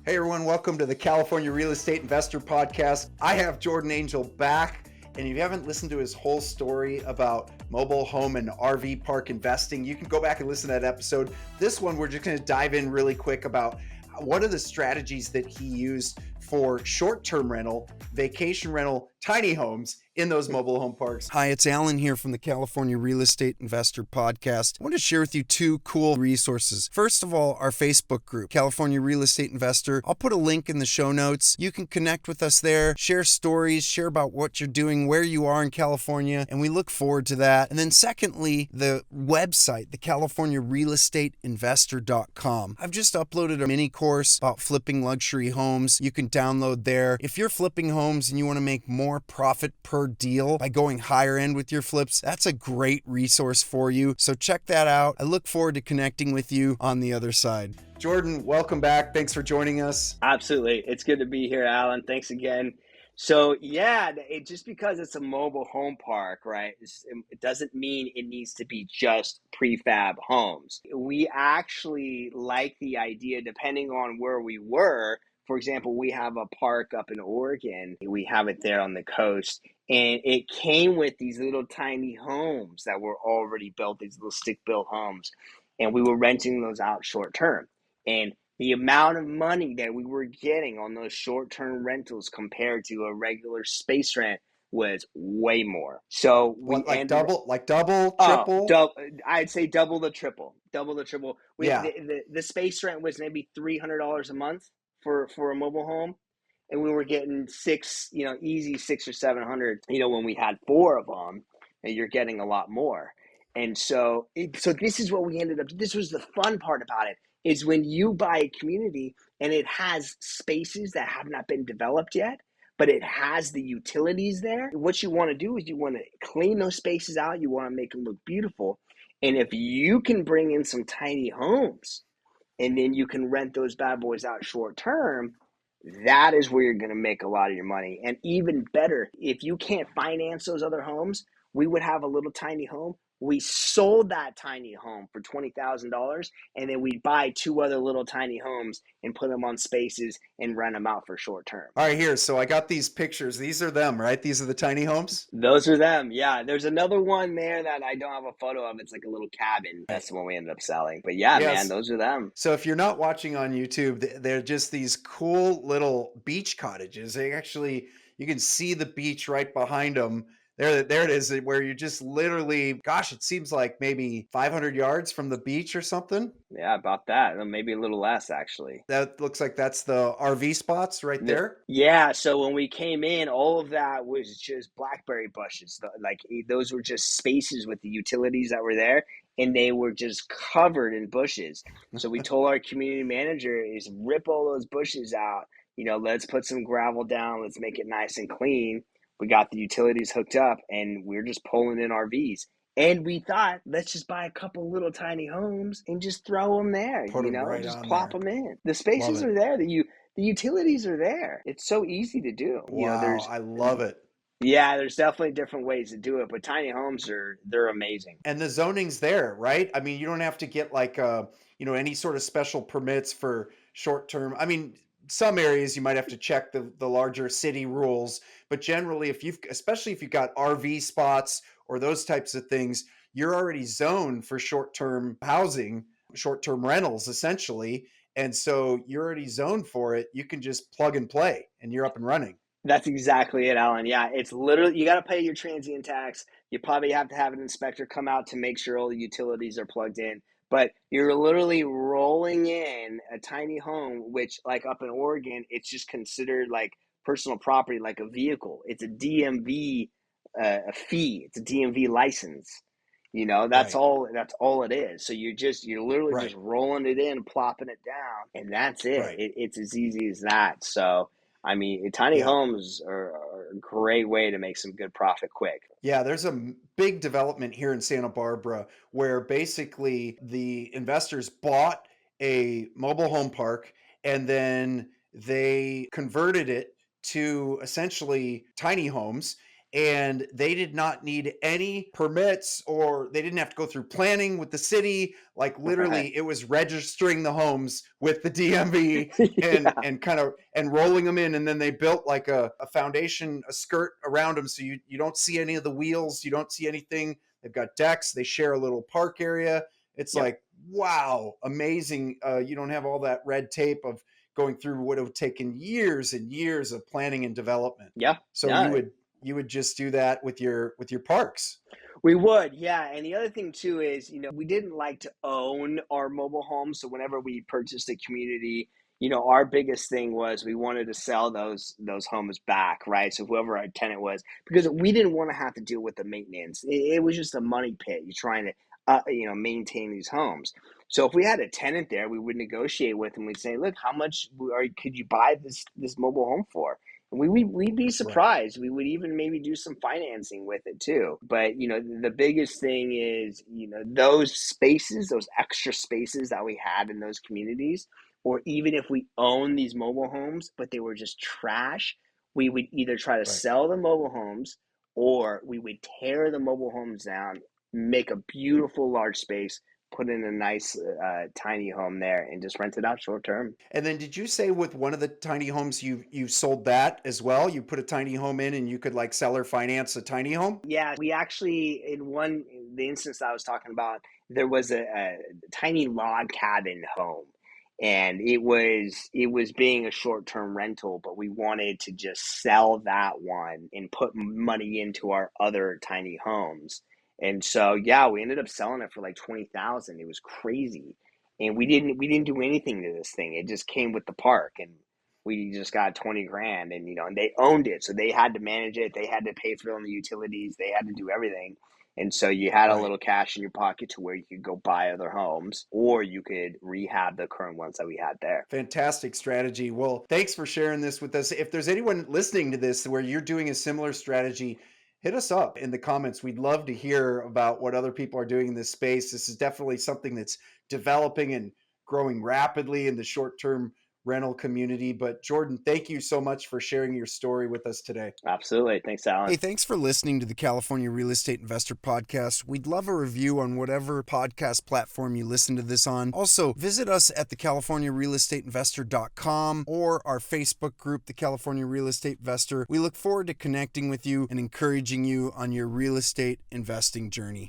Hey everyone, welcome to the California Real Estate Investor Podcast. I have Jorden Angel back, and if you haven't listened to his whole story about mobile home and RV park investing, you can go back and listen to that episode. This one, we're just going to dive in really quick about what are the strategies that he used for short-term rental, vacation rental, tiny homes in those mobile home parks. Hi, it's Alan here from the California Real Estate Investor Podcast. I want to share with you two cool resources. First of all, our Facebook group, California Real Estate Investor. I'll put a link in the show notes. You can connect with us there, share stories, share about what you're doing, where you are in California, and we look forward to that. And then secondly, the website, the CaliforniaRealEstateInvestor.com. I've just uploaded a mini course about flipping luxury homes. You can download there. If you're flipping homes and you want to make more profit per deal by going higher end with your flips, that's a great resource for you. So check that out. I look forward to connecting with you on the other side. Jorden, welcome back. Thanks for joining us. Absolutely. It's good to be here, Alan. Thanks again. So yeah, just because it's a mobile home park, right, it doesn't mean it needs to be just prefab homes. We actually like the idea, depending on where we were. For example, we have a park up in Oregon. We have it there on the coast. And it came with these little tiny homes that were already built, these little stick-built homes. And we were renting those out short term. And the amount of money that we were getting on those short-term rentals compared to a regular space rent was way more. So we double, triple? I'd say double the triple. Yeah. The space rent was maybe $300 a month for a mobile home, and we were getting easy 600 or 700. When we had four of them, and you're getting a lot more. And so this is what we ended up. This was the fun part about it. Is when you buy a community and it has spaces that have not been developed yet, but it has the utilities there. What you want to do is you want to clean those spaces out. You want to make them look beautiful. And if you can bring in some tiny homes and then you can rent those bad boys out short term, that is where you're going to make a lot of your money. And even better, if you can't finance those other homes, we would have a little tiny home. We sold that tiny home for $20,000, and then we buy two other little tiny homes and put them on spaces and rent them out for short term. All right, here. So I got these pictures. These are them, right? These are the tiny homes? Those are them, yeah. There's another one there that I don't have a photo of. It's like a little cabin. That's the one we ended up selling. But yeah, yes. Man, those are them. So if you're not watching on YouTube, they're just these cool little beach cottages. You can see the beach right behind them. There it is, where you're just literally, gosh, it seems like maybe 500 yards from the beach or something. Yeah, about that. Maybe a little less, actually. That looks like that's the RV spots right there. Yeah, so when we came in, all of that was just blackberry bushes. Like those were just spaces with the utilities that were there, and they were just covered in bushes. So we told our community manager is rip all those bushes out. Let's put some gravel down. Let's make it nice and clean. We got the utilities hooked up, and we're just pulling in RVs. And we thought, let's just buy a couple little tiny homes and just throw them there. Just plop them in. The spaces are there. The utilities are there. It's so easy to do. Wow, I love it. Yeah, there's definitely different ways to do it, but tiny homes they're amazing. And the zoning's there, right? I mean, you don't have to get like any sort of special permits for short term. I mean, some areas you might have to check the larger city rules, but generally especially if you've got RV spots or those types of things, you're already zoned for short-term housing, short-term rentals essentially. And so you're already zoned for it. You can just plug and play and you're up and running. That's exactly it, Alan. Yeah, it's literally, you got to pay your transient tax. You probably have to have an inspector come out to make sure all the utilities are plugged in. But you're literally rolling in a tiny home, which like up in Oregon, it's just considered like personal property, like a vehicle. It's a DMV a fee. It's a DMV license. That's all it is. So you're literally just rolling it in, plopping it down, and that's it. Right. It's as easy as that. So I mean, tiny homes are a great way to make some good profit quick. Yeah, there's a big development here in Santa Barbara where basically the investors bought a mobile home park and then they converted it to essentially tiny homes. and they did not need any permits, or they didn't have to go through planning with the city. Like Right. literally it was registering the homes with the DMV and Yeah. kind of and rolling them in, and then they built like a foundation, a skirt around them, so you don't see any of the wheels, you don't see anything. They've got decks, they share a little park area. It's Yep. like, wow, amazing. You don't have all that red tape of going through what would have taken years and years of planning and development. Yeah. So Yeah. you would just do that with your parks. We would, yeah. And the other thing too is, we didn't like to own our mobile home. So whenever we purchased a community, our biggest thing was we wanted to sell those homes back, right? So whoever our tenant was, because we didn't want to have to deal with the maintenance. It was just a money pit. You're trying to, maintain these homes. So if we had a tenant there, we would negotiate with them. We'd say, look, how much could you buy this mobile home for? We'd be Right. surprised. We would even maybe do some financing with it too. But the biggest thing is those spaces, those extra spaces that we had in those communities, or even if we own these mobile homes but they were just trash, we would either try to Right. sell the mobile homes, or we would tear the mobile homes down, make a beautiful large space, put in a nice tiny home there, and just rent it out short term. And then did you say with one of the tiny homes you sold that as well? You put a tiny home in and you could like sell or finance a tiny home? Yeah, we actually, the instance I was talking about, there was a tiny log cabin home, and it was being a short term rental, but we wanted to just sell that one and put money into our other tiny homes. And so yeah, we ended up selling it for like 20,000. It was crazy, and we didn't do anything to this thing. It just came with the park, and we just got 20 grand, and they owned it, so they had to manage it, they had to pay for all the utilities, they had to do everything. And so you had a Right. little cash in your pocket to where you could go buy other homes, or you could rehab the current ones that we had there. Fantastic strategy. Well, thanks for sharing this with us. If there's anyone listening to this where you're doing a similar strategy, hit us up in the comments. We'd love to hear about what other people are doing in this space. This is definitely something that's developing and growing rapidly in the short term rental community. But Jordan, thank you so much for sharing your story with us today. Absolutely. Thanks, Alan. Hey, thanks for listening to the California Real Estate Investor Podcast. We'd love a review on whatever podcast platform you listen to this on. Also, visit us at thecaliforniarealestateinvestor.com or our Facebook group, The California Real Estate Investor. We look forward to connecting with you and encouraging you on your real estate investing journey.